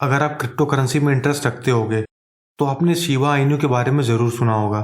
अगर आप crypto currency में इंटरेस्ट रखते होगे तो आपने शिबा इनू के बारे में ज़रूर सुना होगा,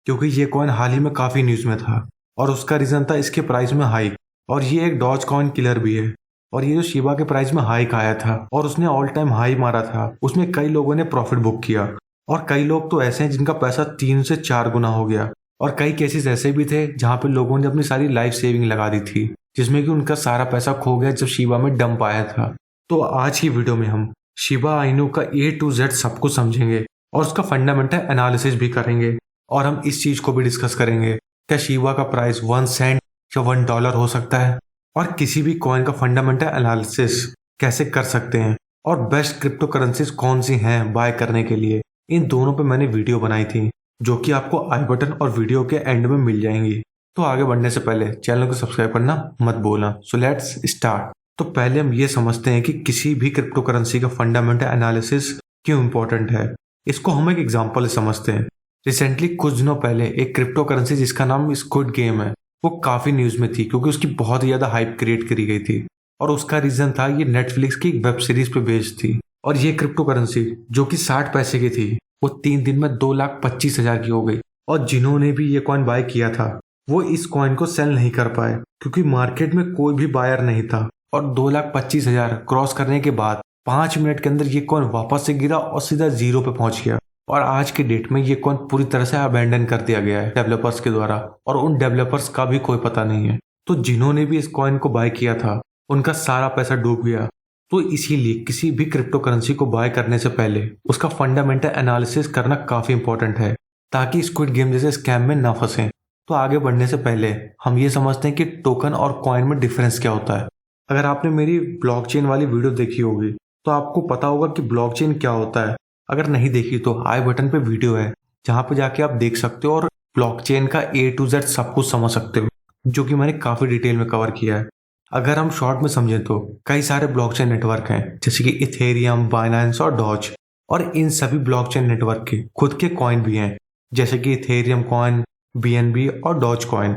क्योंकि ये कॉइन हाल ही में काफ़ी न्यूज़ में था और उसका रीज़न था इसके प्राइस में हाइक। और ये एक डॉज कॉइन किलर भी है। और ये जो शिबा के प्राइस में हाइक आया था और उसने ऑल टाइम हाई मारा था, उसमें कई लोगों ने प्रॉफिट बुक किया और कई लोग तो ऐसे हैं जिनका पैसा 3 से 4 गुना हो गया। और कई केसेस ऐसे भी थे जहाँ पे लोगों ने अपनी सारी लाइफ सेविंग लगा दी थी, जिसमें कि उनका सारा पैसा खो गया जब शिबा में डंप आया था। तो आज की वीडियो में हम शिबा इनू का A to Z सब कुछ समझेंगे और उसका फंडामेंटल एनालिसिस भी करेंगे। और हम इस चीज को भी डिस्कस करेंगे, क्या शिबा का प्राइस 1 सेंट या $1 हो सकता है, और किसी भी कॉइन का फंडामेंटल एनालिसिस कैसे कर सकते हैं, और बेस्ट क्रिप्टो करेंसीज कौन सी हैं बाय करने के लिए। इन दोनों पे मैंने वीडियो बनाई थी जो कि आपको आई बटन और वीडियो के एंड में मिल जाएंगी। तो आगे बढ़ने से पहले चैनल को सब्सक्राइब करना मत भूलना। So let's start. तो पहले हम ये समझते हैं कि किसी भी क्रिप्टो करेंसी का फंडामेंटल एनालिसिस क्यों इंपॉर्टेंट है। इसको हम एक एग्जांपल से समझते हैं। रिसेंटली कुछ दिनों पहले एक क्रिप्टो करेंसी जिसका नाम स्क्विड गेम है, वो काफी न्यूज में थी क्योंकि उसकी बहुत ही ज्यादा हाइप क्रिएट करी गई थी। और उसका रीजन था ये नेटफ्लिक्स की एक वेब सीरीज पे बेस्ड थी। और ये क्रिप्टो करेंसी जो कि 60 पैसे की थी, वो 3 दिन में 2,25,000 की हो गई। और जिन्होंने भी ये कॉइन बाय किया था वो इस कॉइन को सेल नहीं कर पाए क्योंकि मार्केट में कोई भी बायर नहीं था। और 2,25,000 क्रॉस करने के बाद 5 मिनट के अंदर ये कॉइन वापस से गिरा और सीधा जीरो पे पहुंच गया। और आज के डेट में ये कॉइन पूरी तरह से अबेंडन कर दिया गया है डेवलपर्स के द्वारा, और उन डेवलपर्स का भी कोई पता नहीं है। तो जिन्होंने भी इस कॉइन को बाय किया था उनका सारा पैसा डूब गया। तो इसीलिए किसी भी क्रिप्टो करेंसी को बाय करने से पहले उसका फंडामेंटल एनालिसिस करना काफी इंपॉर्टेंट है, ताकि स्क्विड गेम जैसे स्कैम में ना फंसे। तो आगे बढ़ने से पहले हम ये समझते हैं कि टोकन और कॉइन में डिफरेंस क्या होता है। अगर आपने मेरी ब्लॉकचेन वाली वीडियो देखी होगी तो आपको पता होगा कि ब्लॉकचेन क्या होता है। अगर नहीं देखी तो आई बटन पे वीडियो है जहां पे जाके आप देख सकते हो और ब्लॉकचेन का A to Z सब कुछ समझ सकते हो, जो कि मैंने काफी डिटेल में कवर किया है। अगर हम शॉर्ट में समझें तो कई सारे ब्लॉकचेन नेटवर्क हैं जैसे कि इथेरियम, बाइनेंस और डॉज। और इन सभी ब्लॉकचेन नेटवर्क के खुद के कॉइन भी हैं जैसे कि इथेरियम कॉइन, BNB और डॉज कॉइन।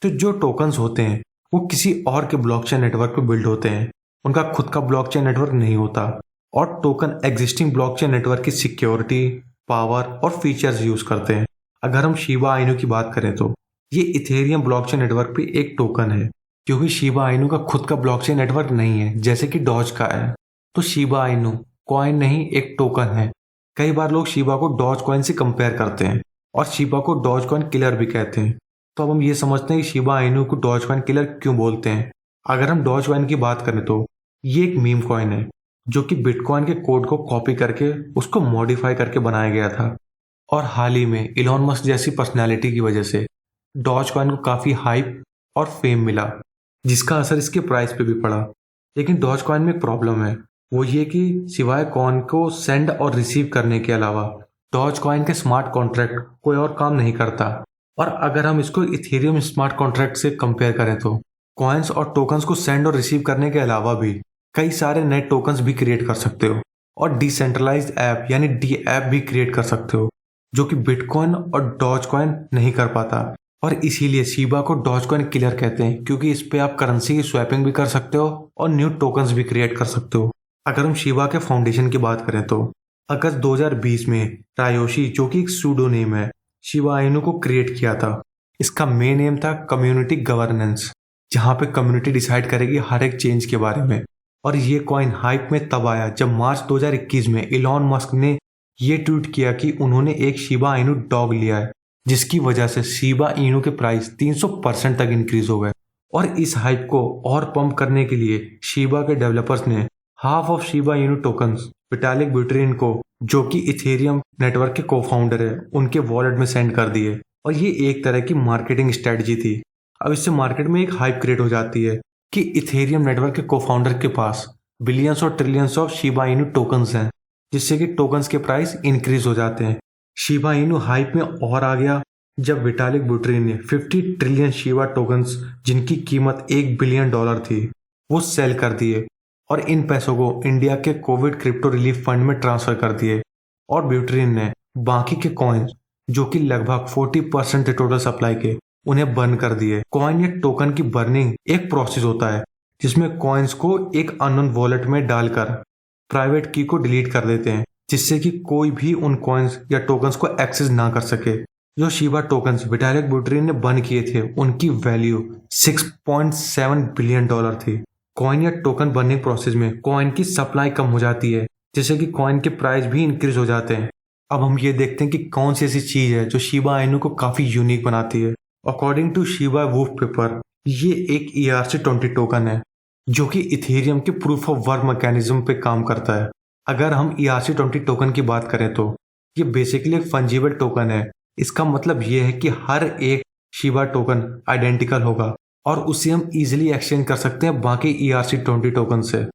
तो जो टोकन्स होते हैं वो किसी और के ब्लॉकचेन नेटवर्क पे बिल्ड होते हैं, उनका खुद का ब्लॉकचेन नेटवर्क नहीं होता। और टोकन एग्जिस्टिंग ब्लॉकचेन नेटवर्क की सिक्योरिटी, पावर और फीचर्स यूज करते हैं। अगर हम शिबा इनू की बात करें तो ये इथेरियम ब्लॉकचेन नेटवर्क पे एक टोकन है, क्योंकि शिबा इनू का खुद का ब्लॉकचेन नेटवर्क नहीं है जैसे कि डॉज का है। तो शिबा इनू कॉइन नहीं, एक टोकन है। कई बार लोग शिबा को डॉज कॉइन से कंपेयर करते हैं और शिबा को डॉज कॉइन किलर भी कहते हैं। तो अब हम ये समझते हैं कि शिबा इनू को डॉज कॉइन किलर क्यों बोलते हैं। अगर हम डॉज कॉइन की बात करें तो ये एक मीम कॉइन है जो कि बिटकॉइन के कोड को कॉपी करके उसको मॉडिफाई करके बनाया गया था। और हाल ही में इलॉन मस्क जैसी पर्सनैलिटी की वजह से डॉज कॉइन को काफी हाइप और फेम मिला, जिसका असर इसके प्राइस पे भी पड़ा। लेकिन डॉज कॉइन में एक प्रॉब्लम है, वो ये कि सिवाय कॉइन को सेंड और रिसीव करने के अलावा डॉज कॉइन के स्मार्ट कॉन्ट्रैक्ट कोई और काम नहीं करता। और अगर हम इसको इथेरियम स्मार्ट कॉन्ट्रैक्ट से कंपेयर करें तो कॉइन्स और टोकन्स को सेंड और रिसीव करने के अलावा भी कई सारे नए टोकन्स भी क्रिएट कर सकते हो, और डिसेंट्रलाइज्ड ऐप यानी डी ऐप भी क्रिएट कर सकते हो, जो कि बिटकॉइन और डॉज कॉइन नहीं कर पाता। और इसीलिए शिबा को डॉज कॉइन किलर कहते हैं, क्योंकि इस पे आप करेंसी की स्वैपिंग भी कर सकते हो और न्यू टोकन्स भी क्रिएट कर सकते हो। अगर हम शिबा के फाउंडेशन की बात करें तो अगस्त 2020 में रायोशी, जो कि एक सूडो नेम है, शिबा इनू को क्रिएट किया था। इसका मेन एम था कम्युनिटी गवर्नेंस, जहां पे कम्युनिटी डिसाइड करेगी हर एक चेंज के बारे में। और ये कॉइन हाइप में तब आया जब मार्च 2021 में इलॉन मस्क ने ये ट्वीट किया कि उन्होंने एक शिबा इनू डॉग लिया है, जिसकी वजह से शिबा इनू के प्राइस 300% तक इंक्रीज हो गए। और इस हाइप को और पंप करने के लिए शिबा के डेवलपर्स ने half of Shiba Inu tokens Vitalik Buterin को, जो कि इथेरियम नेटवर्क के को-फाउंडर है, उनके वॉलेट में सेंड कर दिए। और ये एक तरह की मार्केटिंग स्ट्रेटजी थी। अब इससे मार्केट में एक हाइप क्रिएट हो जाती है कि इथेरियम नेटवर्क के को-फाउंडर के पास बिलियंस और trillions of Shiba Inu tokens हैं, जिससे कि टोकन्स के प्राइस इंक्रीज हो जाते हैं। शिबा इनू हाइप में और आ गया जब विटालिक बुटेरिन ने 50 ट्रिलियन शिबा टोकन्स, जिनकी कीमत $1 बिलियन थी, वो सेल कर दिए और इन पैसों को इंडिया के कोविड क्रिप्टो रिलीफ फंड में ट्रांसफर कर दिए। और बुटेरिन ने बाकी के कॉइन्स, जो कि लगभग 40% थे टोटल सप्लाई के, उन्हें बर्न कर दिए। कॉइन या टोकन की बर्निंग एक प्रोसेस होता है जिसमें कॉइन्स को एक अननोन वॉलेट में डालकर प्राइवेट की को डिलीट कर देते हैं, जिससे कि कोई भी उन कॉइन्स या टोकन्स को एक्सेस ना कर सके। जो शिबा टोकन्स विटालिक बुटेरिन ने बंद किए थे, उनकी वैल्यू $6.7 बिलियन थी। कॉइन या टोकन बनने प्रोसेस में कॉइन की सप्लाई कम हो जाती है, जिससे कि कॉइन के प्राइस भी इंक्रीज हो जाते हैं। अब हम ये देखते हैं कि कौन सी ऐसी चीज है जो शिबा इनू को काफी यूनिक बनाती है। According to Shiba Woof paper, ये एक ERC-20 टोकन है जो कि इथेरियम के प्रूफ ऑफ वर्क मैकेनिज्म पे काम करता है। अगर हम ERC-20 टोकन की बात करें तो ये बेसिकली एक फंजिबल टोकन है। इसका मतलब ये है कि हर एक शिबा टोकन आइडेंटिकल होगा और उसे हम इजीली एक्सचेंज कर सकते हैं बाकी ERC-20 टोकन से।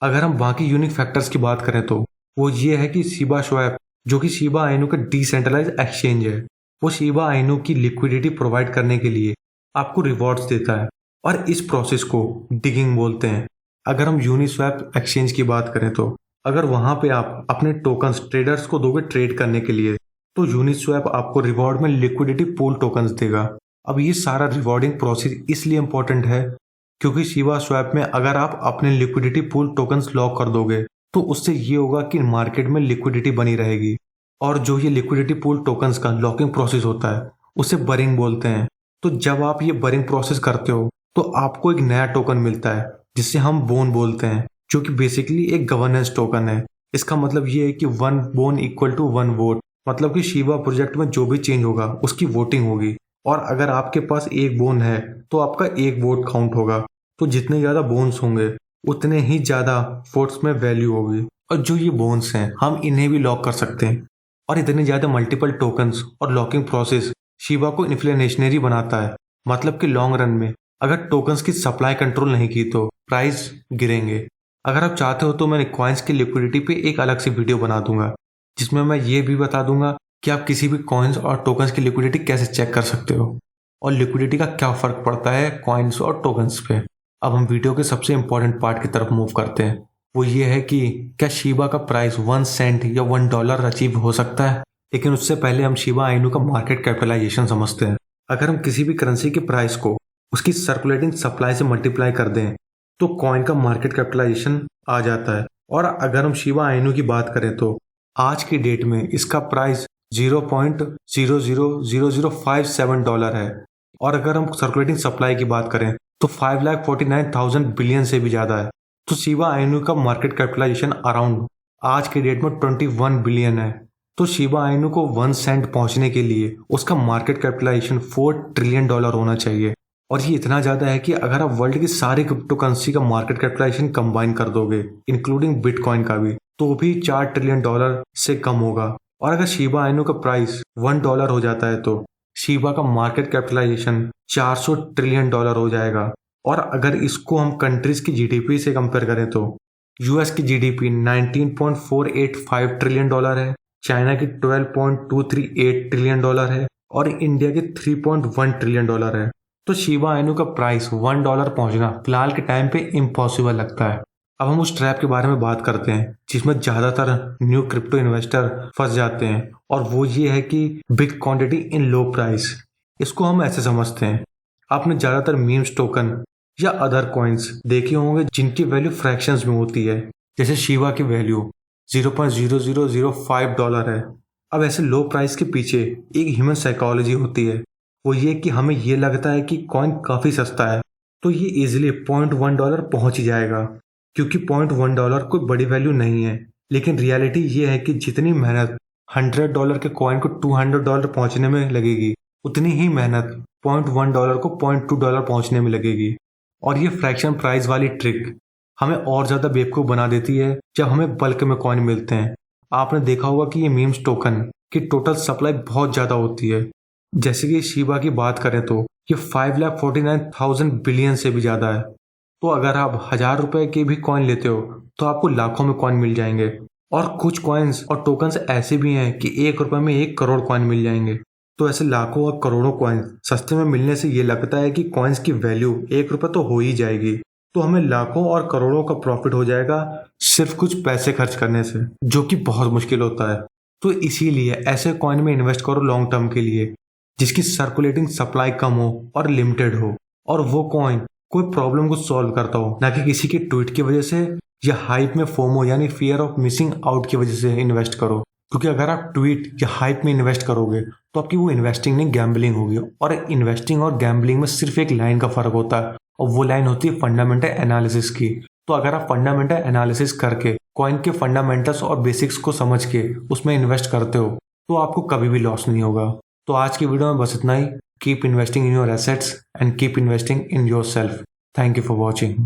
अगर हम बाकी यूनिक फैक्टर्स की बात करें तो वो ये है कि शिबा स्वैप, जो कि शिबा इनू का डिसेंट्रलाइज एक्सचेंज है, वो शिबा इनू की लिक्विडिटी प्रोवाइड करने के लिए आपको रिवॉर्ड्स देता है और इस प्रोसेस को डिगिंग बोलते हैं। अगर हम यूनिस्वैप एक्सचेंज की बात करें तो अगर वहां पे आप अपने टोकन्स ट्रेडर्स को दोगे ट्रेड करने के लिए, तो यूनिस्वैप आपको रिवॉर्ड में लिक्विडिटी पूल टोकन्स देगा। अब ये सारा रिवॉर्डिंग प्रोसेस इसलिए इंपॉर्टेंट है क्योंकि शिबा स्वैप में अगर आप अपने लिक्विडिटी पूल टोकन्स लॉक कर दोगे तो उससे ये होगा कि मार्केट में लिक्विडिटी बनी रहेगी। और जो ये लिक्विडिटी पूल टोकन्स का लॉकिंग प्रोसेस होता है उसे बरिंग बोलते हैं। तो जब आप ये बरिंग प्रोसेस करते हो तो आपको एक नया टोकन मिलता है जिसे हम बोन बोलते हैं, जो कि बेसिकली एक गवर्नेंस टोकन है। इसका मतलब ये है कि 1 बोन इक्वल टू 1 वोट, मतलब कि शिबा प्रोजेक्ट में जो भी चेंज होगा उसकी वोटिंग होगी। और अगर आपके पास एक बोन है तो आपका एक वोट काउंट होगा। तो जितने ज्यादा बोन्स होंगे उतने ही ज्यादा वोट्स में वैल्यू होगी। और जो ये बोन्स हैं हम इन्हें भी लॉक कर सकते हैं। और इतने ज्यादा मल्टीपल टोकन्स और लॉकिंग प्रोसेस शिबा को इन्फ्लेशनरी बनाता है। मतलब कि लॉन्ग रन में अगर टोकन्स की सप्लाई कंट्रोल नहीं की तो प्राइस गिरेंगे। अगर आप चाहते हो तो मैं कॉइन्स की लिक्विडिटी पे एक अलग से वीडियो बना दूंगा जिसमें मैं ये भी बता दूंगा कि आप किसी भी कॉइन्स और टोकन्स की लिक्विडिटी कैसे चेक कर सकते हो और लिक्विडिटी का क्या फर्क पड़ता है कॉइन्स और टोकन्स पे। अब हम वीडियो के सबसे इंपॉर्टेंट पार्ट की तरफ मूव करते हैं। वो ये है कि क्या शिबा का प्राइस 1 सेंट या $1 अचीव हो सकता है। लेकिन उससे पहले हम शिबा इनू का मार्केट कैपिटलाइजेशन समझते हैं। अगर हम किसी भी करेंसी के प्राइस को उसकी सर्कुलेटिंग सप्लाई से मल्टीप्लाई कर दें तो कॉइन का मार्केट कैपिटलाइजेशन आ जाता है। और अगर हम शिबा इनू की बात करें तो आज की डेट में इसका प्राइस $0.000057 है। और अगर हम सर्कुलेटिंग सप्लाई की बात करें तो 5,49,000 बिलियन से भी ज्यादा है। तो शिबा इनू का मार्केट कैपिटलाइजेशन अराउंड आज के डेट में 21 बिलियन है। तो शिबा इनू को 1 सेंट पहुंचने के लिए उसका मार्केट कैपिटलाइजेशन $4 ट्रिलियन होना चाहिए। और ये इतना ज्यादा है कि अगर आप वर्ल्ड की सारी क्रिप्टो करेंसी का मार्केट कैपिटलाइजेशन कंबाइन कर दोगे इंक्लूडिंग बिटकॉइन का भी, तो भी $4 ट्रिलियन से कम होगा। और अगर शिबा इनू का प्राइस $1 हो जाता है तो शिबा का मार्केट कैपिटलाइजेशन $400 ट्रिलियन हो जाएगा। और अगर इसको हम कंट्रीज की जीडीपी से कंपेयर करें तो यूएस की जीडीपी $19.485 ट्रिलियन है, चाइना की $12.238 ट्रिलियन है और इंडिया की $3.1 ट्रिलियन है। तो शिबा इनू का प्राइस $1 पहुंचना फिलहाल के टाइम पे इम्पॉसिबल लगता है। अब हम उस ट्रैप के बारे में बात करते हैं जिसमें ज्यादातर न्यू क्रिप्टो इन्वेस्टर फंस जाते हैं, और वो ये है कि big quantity in low price. इसको हम ऐसे समझते हैं, आपने ज्यादातर मीम्स टोकन या अदर कॉइन्स देखे होंगे जिनकी वैल्यू फ्रैक्शंस में होती है। जैसे शिबा की वैल्यू $0.0005 है। अब ऐसे लो प्राइस के पीछे एक ह्यूमन साइकोलॉजी होती है। वो ये कि हमें ये लगता है कि कॉइन काफी सस्ता है तो ये इजीली $0.1 पहुंच ही जाएगा, क्योंकि $0.1 कोई बड़ी वैल्यू नहीं है। लेकिन रियलिटी ये है कि जितनी मेहनत $100 के कॉइन को $200 पहुंचने में लगेगी, उतनी ही मेहनत $0.1 को $0.2 पहुंचने में लगेगी। और ये फ्रैक्शन प्राइस वाली ट्रिक हमें और ज्यादा बेवकूफ बना देती है जब हमें बल्क में कॉइन मिलते हैं। आपने देखा होगा कि ये मीम्स टोकन की टोटल सप्लाई बहुत ज्यादा होती है। जैसे कि शिबा की बात करें तो ये 5,49,000 बिलियन से भी ज्यादा है। तो अगर आप $1,000 के भी कॉइन लेते हो तो आपको लाखों में कॉइन मिल जाएंगे। और कुछ कॉइन्स और टोकन्स ऐसे भी हैं कि $1 में 1 करोड़ कॉइन मिल जाएंगे। तो ऐसे लाखों और करोड़ों कॉइन्स सस्ते में मिलने से ये लगता है कि कॉइन्स की वैल्यू $1 तो हो ही जाएगी, तो हमें लाखों और करोड़ों का प्रॉफिट हो जाएगा सिर्फ कुछ पैसे खर्च करने से, जो कि बहुत मुश्किल होता है। तो इसीलिए ऐसे कॉइन में इन्वेस्ट करो लॉन्ग टर्म के लिए, जिसकी सर्कुलेटिंग सप्लाई कम हो और लिमिटेड हो, और वो कॉइन कोई प्रॉब्लम को सॉल्व करता हो, ना कि किसी के ट्वीट की वजह से या हाइप में फोमो यानी फियर ऑफ मिसिंग आउट की वजह से इन्वेस्ट करो, क्योंकि अगर आप ट्वीट या हाइप में इन्वेस्ट करोगे तो आपकी वो इन्वेस्टिंग नहीं गैम्बलिंग होगी। और इन्वेस्टिंग और गैम्बलिंग में सिर्फ एक लाइन का फर्क होता है, और वो लाइन होती है फंडामेंटल एनालिसिस की। तो अगर आप फंडामेंटल एनालिसिस करके कॉइन के फंडामेंटल्स और बेसिक्स को समझ के उसमें इन्वेस्ट करते हो तो आपको कभी भी लॉस नहीं होगा। तो आज की वीडियो में बस इतना ही। Keep investing in your assets and keep investing in yourself. Thank you for watching.